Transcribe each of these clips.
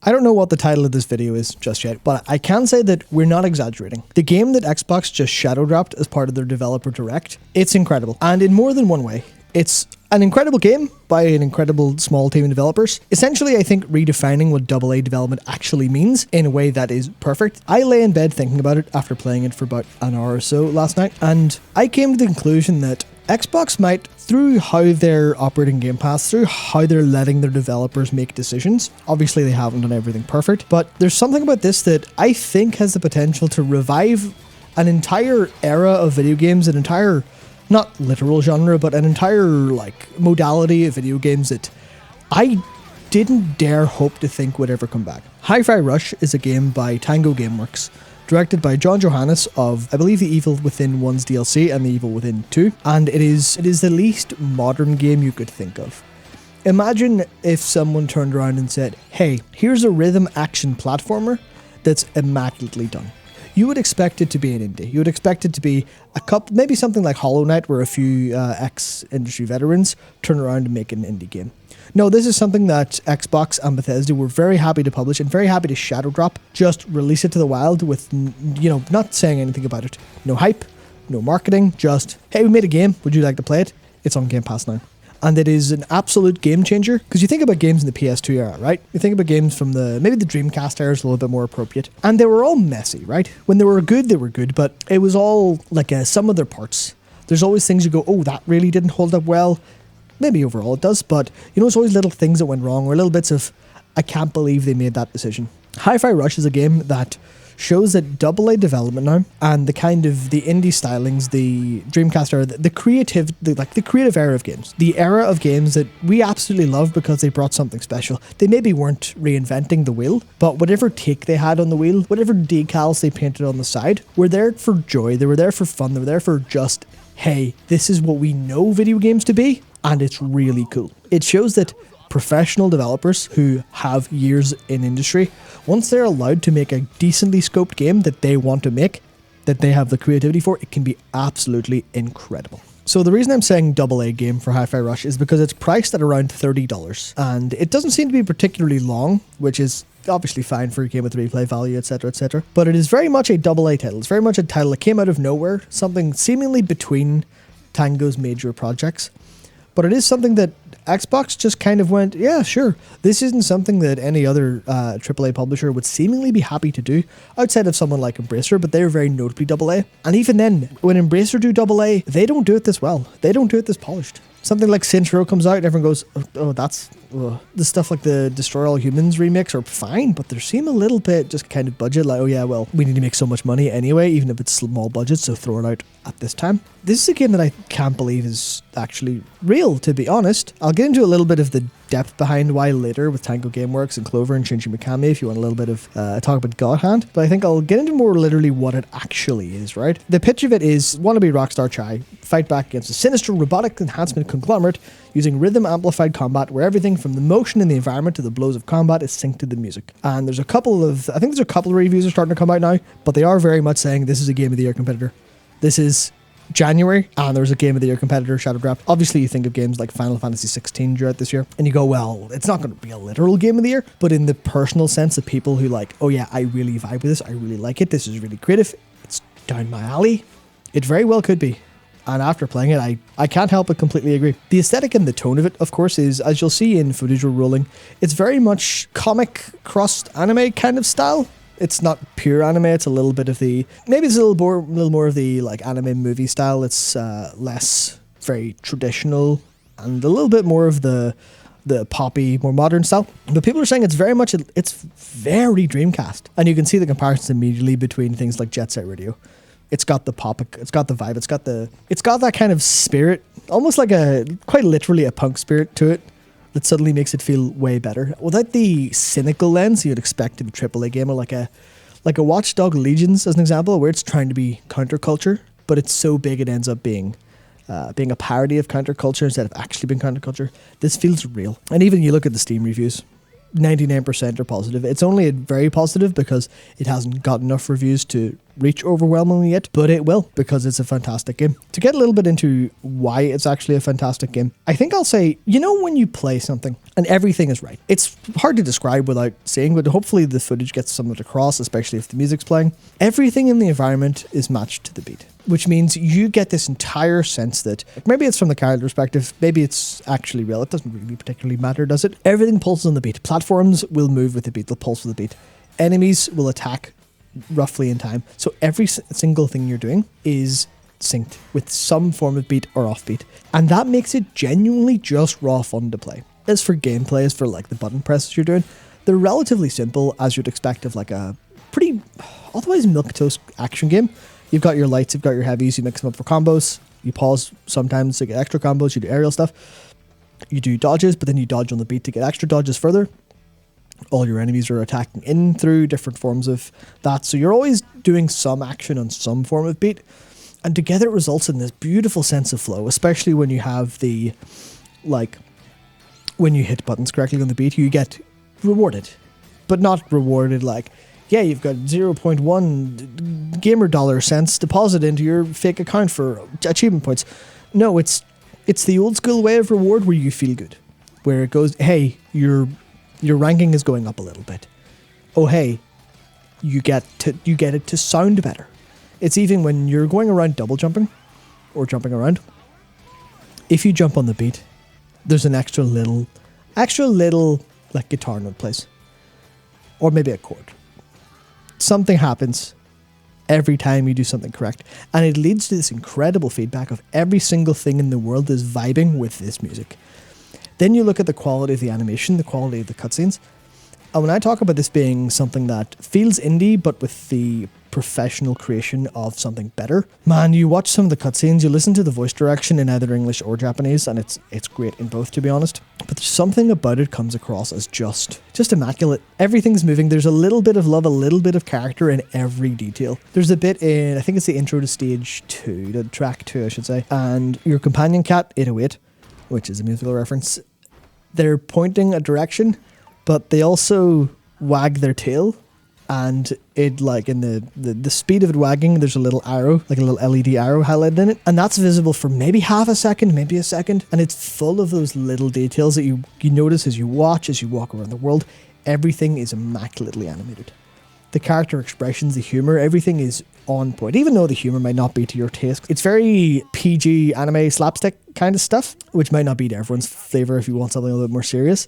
I don't know what the title of this video is just yet, but I can say that we're not exaggerating. The game that Xbox just Shadowdropped as part of their developer direct, it's incredible. And in more than one way. It's an incredible game by an incredible small team of developers. Essentially, I think redefining what AA development actually means in a way that is perfect. I lay in bed thinking about it after playing it for about an hour or so last night, and I came to the conclusion that Xbox might, through how they're operating Game Pass, through how they're letting their developers make decisions, obviously they haven't done everything perfect, but there's something about this that I think has the potential to revive an entire era of video games, an entire, not literal genre, but an entire modality of video games that I didn't dare hope to think would ever come back. HiFi Rush is a game by Tango Gameworks, directed by John Johannes of, I believe, The Evil Within 1's DLC and The Evil Within 2, and it is the least modern game you could think of. Imagine if someone turned around and said, hey, here's a rhythm action platformer that's immaculately done. You would expect it to be an indie. You would expect it to be a couple, maybe something like Hollow Knight, where a few ex-industry veterans turn around and make an indie game. No, this is something that Xbox and Bethesda were very happy to publish and very happy to shadow drop. Just release it to the wild with, not saying anything about it. No hype, no marketing, just, hey, we made a game. Would you like to play it? It's on Game Pass now. And it is an absolute game changer, because you think about games in the PS2 era, right? You think about games from maybe the Dreamcast era is a little bit more appropriate. And they were all messy, right? When they were good, but it was all like a sum of their parts. There's always things you go, oh, that really didn't hold up well. Maybe overall it does, but there's always little things that went wrong, or little bits of, I can't believe they made that decision. HiFi Rush is a game that shows that AA development now, and the kind of the indie stylings, the Dreamcast era, the creative era of games, the era of games that we absolutely love because they brought something special. They maybe weren't reinventing the wheel, but whatever take they had on the wheel, whatever decals they painted on the side, were there for joy, they were there for fun, they were there for just, hey, this is what we know video games to be, and it's really cool. It shows that professional developers who have years in industry, once they're allowed to make a decently scoped game that they want to make, that they have the creativity for, it can be absolutely incredible. So the reason I'm saying AA game for HiFi Rush is because it's priced at around $30, and it doesn't seem to be particularly long, which is obviously fine for a game with replay value, etc, etc. But it is very much a AA title. It's very much a title that came out of nowhere, something seemingly between Tango's major projects. But it is something that Xbox just kind of went, yeah, sure. This isn't something that any other AAA publisher would seemingly be happy to do outside of someone like Embracer, but they're very notably AA. And even then, when Embracer do AA, they don't do it this well. They don't do it this polished. Something like Saints Row comes out and everyone goes, oh, that's... The stuff like the Destroy All Humans remix are fine, but they seem a little bit just kind of budget, like, oh yeah, well, we need to make so much money anyway, even if it's small budget, so throw it out at this time. This is a game that I can't believe is actually real, to be honest. I'll get into a little bit of the depth behind why later with Tango Gameworks and Clover and Shinji Mikami if you want a little bit of talk about God Hand, but I think I'll get into more literally what it actually is, right? The pitch of it is wannabe Rockstar Chai fight back against a sinister robotic enhancement conglomerate using rhythm-amplified combat where everything from the motion in the environment to the blows of combat is synced to the music. And there's a couple of reviews are starting to come out now, but they are very much saying this is a Game of the Year competitor. This is January, and there's a Game of the Year competitor, Shadowdropped. Obviously, you think of games like Final Fantasy 16 throughout this year, and you go, well, it's not going to be a literal Game of the Year, but in the personal sense of people who like, oh yeah, I really vibe with this, I really like it, this is really creative, it's down my alley, it very well could be. And after playing it, I can't help but completely agree. The aesthetic and the tone of it, of course, is, as you'll see in footage we're rolling, it's very much comic crossed anime kind of style. It's not pure anime, it's a little bit of the... Maybe it's a little more of the like anime movie style. It's less very traditional and a little bit more of the poppy, more modern style. But people are saying it's very Dreamcast. And you can see the comparisons immediately between things like Jet Set Radio. It's got the pop, it's got the vibe, it's got that kind of spirit, almost like quite literally a punk spirit to it that suddenly makes it feel way better. Without the cynical lens you'd expect of a AAA game, or like a Watch Dogs Legions as an example, where it's trying to be counterculture, but it's so big it ends up being a parody of counterculture instead of actually being counterculture. This feels real. And even you look at the Steam reviews, 99% are positive. It's only very positive because it hasn't got enough reviews to reach overwhelmingly yet, but it will, because it's a fantastic game. To get a little bit into why it's actually a fantastic game, I think I'll say, you know, when you play something and everything is right, it's hard to describe without saying, but hopefully the footage gets some of it across, especially if the music's playing. Everything in the environment is matched to the beat, which means you get this entire sense that maybe it's from the character perspective, maybe it's actually real. It doesn't really particularly matter, does it? Everything pulses on the beat. Platforms will move with the beat, they'll pulse with the beat. Enemies will attack roughly in time. So every single thing you're doing is synced with some form of beat or offbeat. And that makes it genuinely just raw fun to play. As for gameplay, as for like the button presses you're doing, they're relatively simple, as you'd expect of like a pretty otherwise milquetoast action game. You've got your lights, you've got your heavies, you mix them up for combos, you pause sometimes to get extra combos, you do aerial stuff, you do dodges, but then you dodge on the beat to get extra dodges further. All your enemies are attacking in through different forms of that. So you're always doing some action on some form of beat. And together it results in this beautiful sense of flow, especially when you have the, like, when you hit buttons correctly on the beat, you get rewarded. But not rewarded like, yeah, you've got 0.1 gamer dollar cents deposited into your fake account for achievement points. No, it's the old school way of reward where you feel good. Where it goes, hey, your ranking is going up a little bit. Oh, hey, you get it to sound better. It's even when you're going around double jumping or jumping around. If you jump on the beat, there's an extra little like guitar note plays, or maybe a chord. Something happens every time you do something correct, and it leads to this incredible feedback of every single thing in the world is vibing with this music. Then you look at the quality of the animation, the quality of the cutscenes. And when I talk about this being something that feels indie, but with the professional creation of something better, man, you watch some of the cutscenes, you listen to the voice direction in either English or Japanese, and it's great in both, to be honest. But there's something about it comes across as just immaculate. Everything's moving. There's a little bit of love, a little bit of character in every detail. There's a bit in, I think it's the intro to stage 2, to track 2, I should say, and your companion cat, 808, which is a musical reference, they're pointing a direction, but they also wag their tail, and it, like, in the speed of it wagging, there's a little arrow, like a little LED arrow highlighted in it, and that's visible for maybe half a second, maybe a second, and it's full of those little details that you notice as you watch, as you walk around the world. Everything is immaculately animated. The character expressions, the humor, everything is on point, even though the humor might not be to your taste. It's very PG anime slapstick kind of stuff, which might not be to everyone's flavor if you want something a little bit more serious.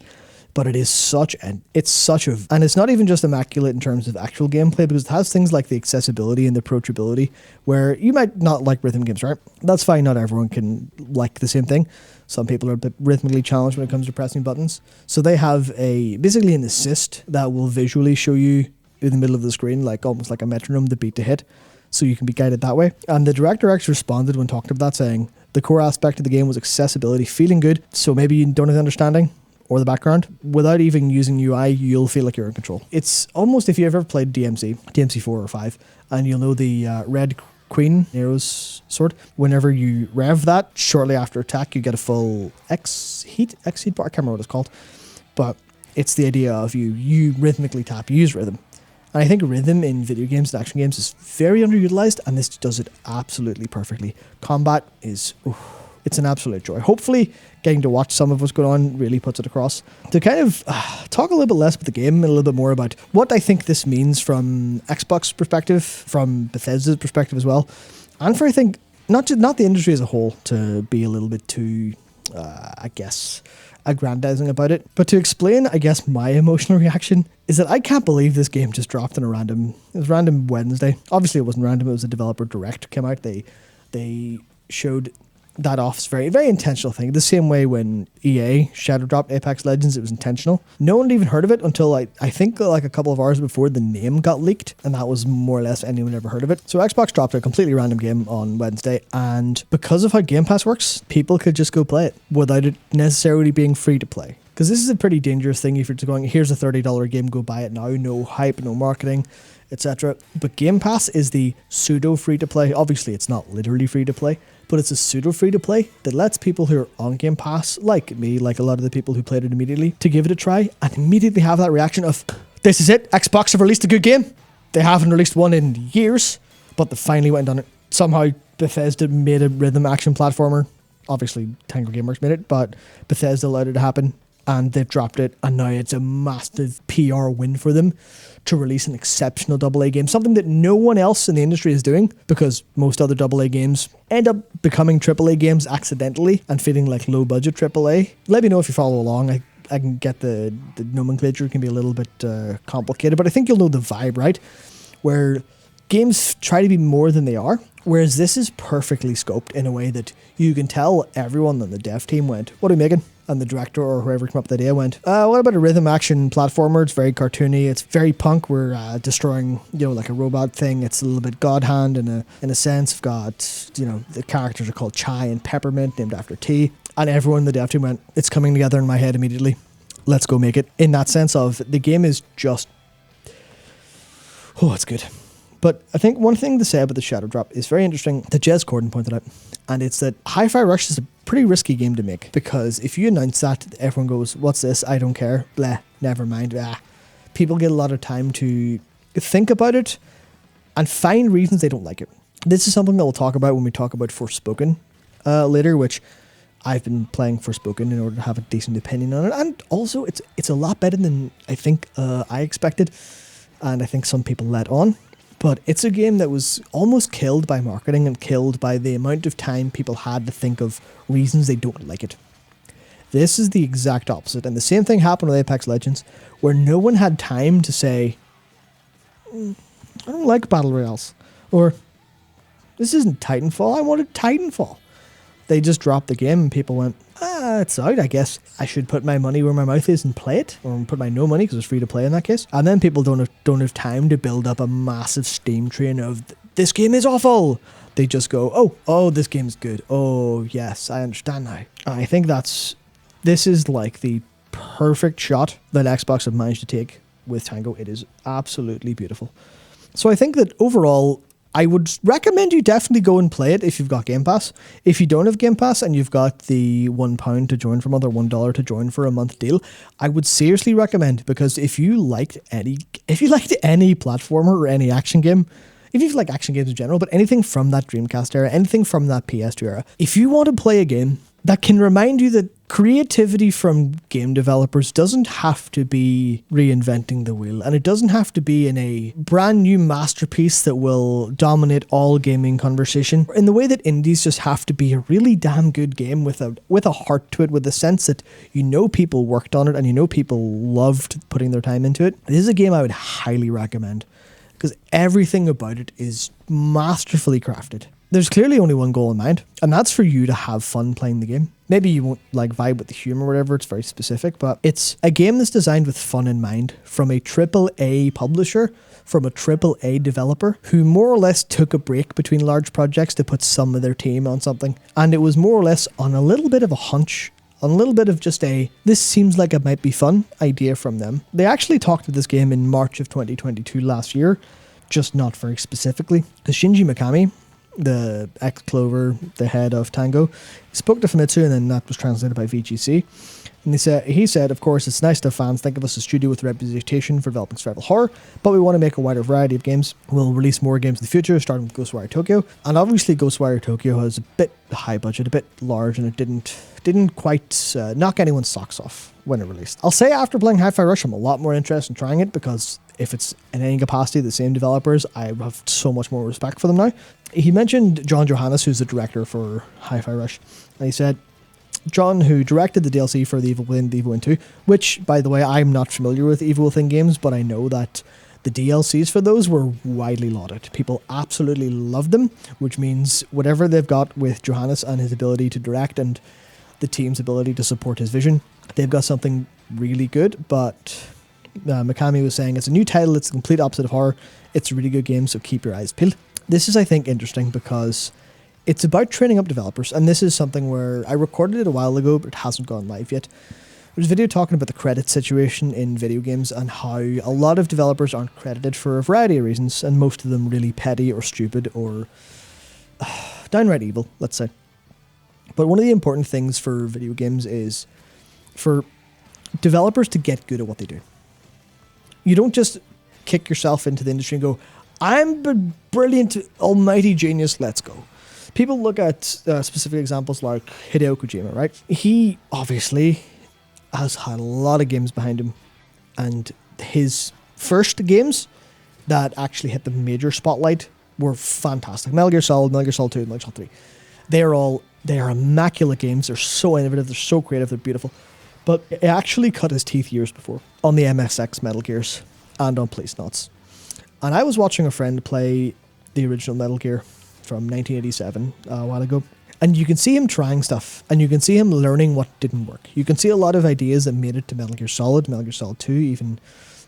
But it is and it's not even just immaculate in terms of actual gameplay, because it has things like the accessibility and the approachability, where you might not like rhythm games, right? That's fine, not everyone can like the same thing. Some people are a bit rhythmically challenged when it comes to pressing buttons. So they have basically an assist that will visually show you in the middle of the screen, like almost like a metronome, the beat to hit, so you can be guided that way. And the director actually responded when talking about that, saying the core aspect of the game was accessibility, feeling good, so maybe you don't have the understanding or the background. Without even using UI, you'll feel like you're in control. It's almost, if you've ever played DMC 4 or 5, and you'll know the red queen, Nero's sword, whenever you rev that, shortly after attack, you get a full X-heat bar, I can't remember what it's called, but it's the idea of you rhythmically tap, you use rhythm. And I think rhythm in video games and action games is very underutilized, and this does it absolutely perfectly. Combat is, it's an absolute joy. Hopefully, getting to watch some of what's going on really puts it across. To kind of talk a little bit less about the game and a little bit more about what I think this means from Xbox perspective, from Bethesda's perspective as well, and for, I think, not the industry as a whole to be a little bit too, I guess, aggrandizing about it. But to explain, I guess, my emotional reaction is that I can't believe this game just dropped on a random Wednesday. Obviously, it wasn't random. It was a developer direct came out. They showed that off. It's very, very intentional thing. The same way when EA Shadowdropped Apex Legends, it was intentional. No one had even heard of it until I think like a couple of hours before the name got leaked, and that was more or less anyone ever heard of it. So Xbox dropped a completely random game on Wednesday, and because of how Game Pass works, people could just go play it without it necessarily being free to play. Because this is a pretty dangerous thing if you're just going, here's a $30 game, go buy it now, no hype, no marketing, etc. But Game Pass is the pseudo free to play. Obviously, it's not literally free to play, but it's a pseudo free to play that lets people who are on Game Pass, like me, like a lot of the people who played it immediately, to give it a try and immediately have that reaction of, this is it, Xbox have released a good game. They haven't released one in years. but they finally went and done it. Somehow Bethesda made a rhythm action platformer. Obviously, Tango Gameworks made it, but Bethesda allowed it to happen, and they've dropped it, and now it's a massive PR win for them to release an exceptional AA game, something that no one else in the industry is doing, because most other AA games end up becoming AAA games accidentally and feeling like low-budget AAA. Let me know if you follow along. I can get the nomenclature can be a little bit complicated, but I think you'll know the vibe, right? Where games try to be more than they are, whereas this is perfectly scoped in a way that you can tell everyone on the dev team went, what are you making? And the director or whoever came up with the idea went, what about a rhythm action platformer? It's very cartoony. It's very punk. We're destroying, like a robot thing. It's a little bit God Hand in a sense. We've got, the characters are called Chai and Peppermint, named after tea. And everyone in the dev team went, it's coming together in my head immediately. Let's go make it. In that sense of the game is just, it's good. But I think one thing to say about the Shadowdropped is very interesting that Jez Corden pointed out, and it's that HiFi Rush is a pretty risky game to make, because if you announce that, everyone goes, what's this? I don't care. Blah, never mind. People get a lot of time to think about it and find reasons they don't like it. This is something that we'll talk about when we talk about Forspoken later, which I've been playing Forspoken in order to have a decent opinion on it, and also it's a lot better than I think I expected, and I think some people let on. But it's a game that was almost killed by marketing and killed by the amount of time people had to think of reasons they don't like it. This is the exact opposite. And the same thing happened with Apex Legends, where no one had time to say, I don't like Battle Royales. Or, this isn't Titanfall, I wanted Titanfall. They just dropped the game and people went, it's out, I guess. I should put my money where my mouth is and play it. Or put my no money, because it's free to play in that case. And then people don't have time to build up a massive steam train of, this game is awful. They just go, oh, this game's good. Oh, yes, I understand now. I think this is like the perfect shot that Xbox have managed to take with Tango. It is absolutely beautiful. So I think that overall, I would recommend you definitely go and play it if you've got Game Pass. If you don't have Game Pass and you've got the £1 to join for a month or $1 to join for a month deal, I would seriously recommend, because if you liked any platformer or any action game, if you like action games in general, but anything from that Dreamcast era, anything from that PS2 era, if you want to play a game that can remind you that creativity from game developers doesn't have to be reinventing the wheel, and it doesn't have to be in a brand new masterpiece that will dominate all gaming conversation, in the way that indies just have to be a really damn good game with a heart to it, with a sense that people worked on it and people loved putting their time into it. This is a game I would highly recommend, because everything about it is masterfully crafted. There's clearly only one goal in mind, and that's for you to have fun playing the game. Maybe you won't vibe with the humor or whatever, it's very specific, but it's a game that's designed with fun in mind, from a AAA publisher, from a AAA developer, who more or less took a break between large projects to put some of their team on something. And it was more or less on a little bit of a hunch, on a little bit of just this seems like it might be fun idea from them. They actually talked of this game in March of 2022 last year, just not very specifically. The Shinji Mikami, the ex-Clover, the head of Tango, he spoke to Famitsu, and then that was translated by VGC. And he said, of course, it's nice to have fans think of us as a studio with a reputation for developing survival horror, but we want to make a wider variety of games. We'll release more games in the future, starting with Ghostwire Tokyo. And obviously Ghostwire Tokyo has a bit high budget, a bit large, and it didn't quite knock anyone's socks off when it released. I'll say after playing HiFi Rush, I'm a lot more interested in trying it, because if it's in any capacity the same developers, I have so much more respect for them now. He mentioned John Johannes, who's the director for HiFi Rush, and he said, John, who directed the DLC for The Evil Within, The Evil Within 2, which, by the way, I'm not familiar with Evil Within games, but I know that the DLCs for those were widely lauded. People absolutely loved them, which means whatever they've got with Johannes and his ability to direct and the team's ability to support his vision, they've got something really good. But Mikami was saying, it's a new title, it's the complete opposite of horror, it's a really good game, so keep your eyes peeled. This is, I think, interesting because it's about training up developers, and this is something where I recorded it a while ago, but it hasn't gone live yet. There's a video talking about the credit situation in video games and how a lot of developers aren't credited for a variety of reasons, and most of them really petty or stupid or downright evil, let's say. But one of the important things for video games is for developers to get good at what they do. You don't just kick yourself into the industry and go, I'm a brilliant, almighty genius, let's go. People look at specific examples like Hideo Kojima, right? He obviously has had a lot of games behind him, and his first games that actually hit the major spotlight were fantastic. Metal Gear Solid, Metal Gear Solid 2, and Metal Gear Solid 3. They are immaculate games. They're so innovative. They're so creative. They're beautiful. But it actually cut his teeth years before on the MSX Metal Gears and on Police Knots. And I was watching a friend play the original Metal Gear from 1987 a while ago. And you can see him trying stuff. And you can see him learning what didn't work. You can see a lot of ideas that made it to Metal Gear Solid 2, even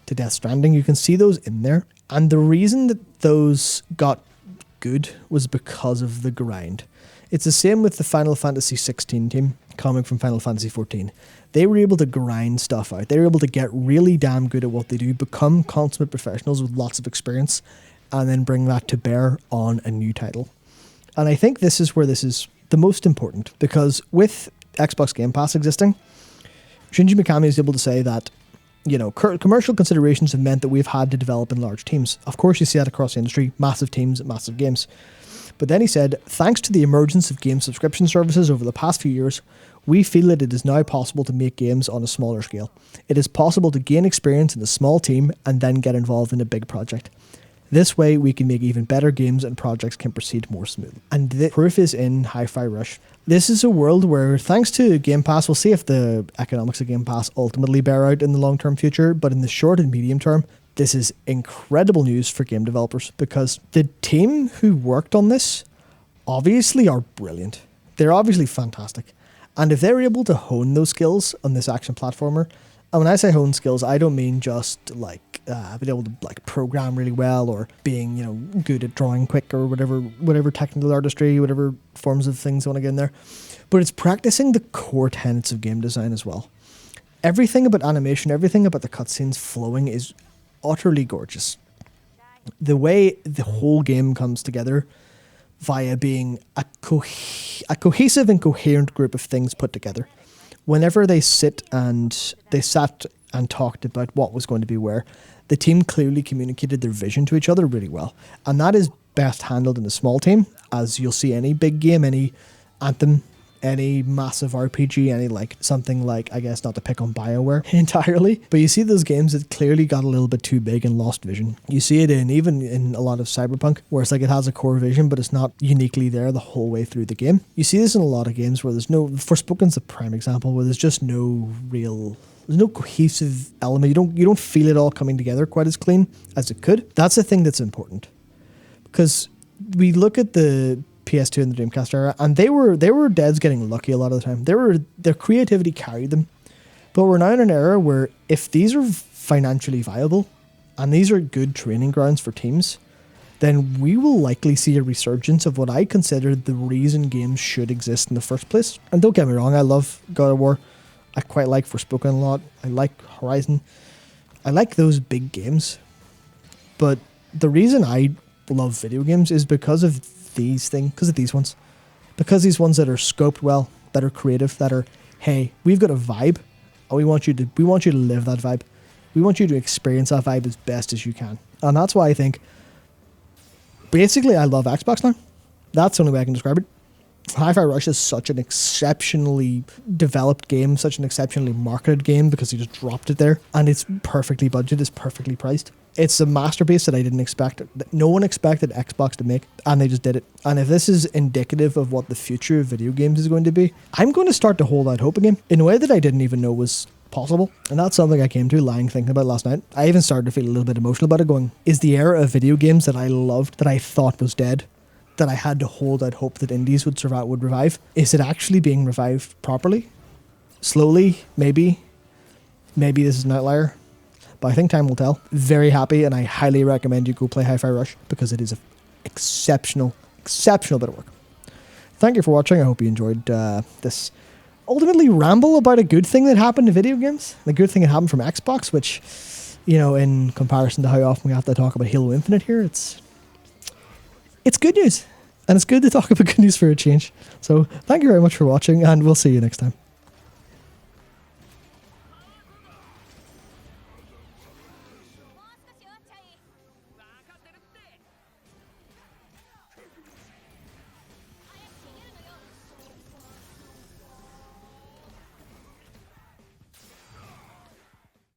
to Death Stranding. You can see those in there. And the reason that those got good was because of the grind. It's the same with the Final Fantasy 16 team coming from Final Fantasy 14. They were able to grind stuff out. They were able to get really damn good at what they do, become consummate professionals with lots of experience, and then bring that to bear on a new title. And I think this is where this is the most important, because with Xbox Game Pass existing, Shinji Mikami is able to say that, you know, commercial considerations have meant that we've had to develop in large teams. Of course, you see that across the industry, massive teams, massive games. But then he said, thanks to the emergence of game subscription services over the past few years, we feel that it is now possible to make games on a smaller scale. It is possible to gain experience in a small team and then get involved in a big project. This way, we can make even better games and projects can proceed more smoothly. And the proof is in HiFi Rush. This is a world where, thanks to Game Pass, we'll see if the economics of Game Pass ultimately bear out in the long-term future, but in the short and medium term, this is incredible news for game developers, because the team who worked on this obviously are brilliant. They're obviously fantastic. And if they're able to hone those skills on this action platformer, and when I say hone skills, I don't mean just like being able to like program really well or being, you know, good at drawing quick or whatever technical artistry, whatever forms of things you want to get in there. But it's practicing the core tenets of game design as well. Everything about animation, everything about the cutscenes flowing is utterly gorgeous. The way the whole game comes together via being a cohesive and coherent group of things put together. Whenever they sat and talked about what was going to be where, the team clearly communicated their vision to each other really well. And that is best handled in a small team, as you'll see any big game, any Anthem, any massive RPG, any like something like, I guess not to pick on BioWare entirely, but you see those games that clearly got a little bit too big and lost vision. You see it even in a lot of Cyberpunk, where it's like it has a core vision, but it's not uniquely there the whole way through the game. You see this in a lot of games where there's no, Forspoken's the prime example, where there's just no cohesive element. You don't feel it all coming together quite as clean as it could. That's the thing that's important, because we look at the PS2 and the Dreamcast era, and they were devs getting lucky a lot of the time. Their creativity carried them. But we're now in an era where if these are financially viable and these are good training grounds for teams, then we will likely see a resurgence of what I consider the reason games should exist in the first place. And don't get me wrong, I love God of War. I quite like Forspoken a lot. I like Horizon. I like those big games. But the reason I love video games is because of these things, because of these ones. Because these ones that are scoped well, that are creative, that are, hey, we've got a vibe, and we want you to live that vibe. We want you to experience that vibe as best as you can. And that's why I think, basically, I love Xbox now. That's the only way I can describe it. HiFi Rush is such an exceptionally developed game, such an exceptionally marketed game, because he just dropped it there, and it's perfectly budgeted, it's perfectly priced. It's a masterpiece that I didn't expect, that no one expected Xbox to make, and they just did it. And if this is indicative of what the future of video games is going to be, I'm going to start to hold out hope again in a way that I didn't even know was possible. And that's something I came to lying thinking about last night. I even started to feel a little bit emotional about it, going, is the era of video games that I loved, that I thought was dead, that I had to hold out hope that indies would revive, is it actually being revived properly? Slowly, maybe. Maybe this is an outlier. But I think time will tell. Very happy, and I highly recommend you go play HiFi Rush, because it is an exceptional bit of work. Thank you for watching. I hope you enjoyed this ultimately ramble about a good thing that happened in video games. The good thing that happened from Xbox, which, you know, in comparison to how often we have to talk about Halo Infinite here, it's good news. And it's good to talk about good news for a change. So thank you very much for watching, and we'll see you next time.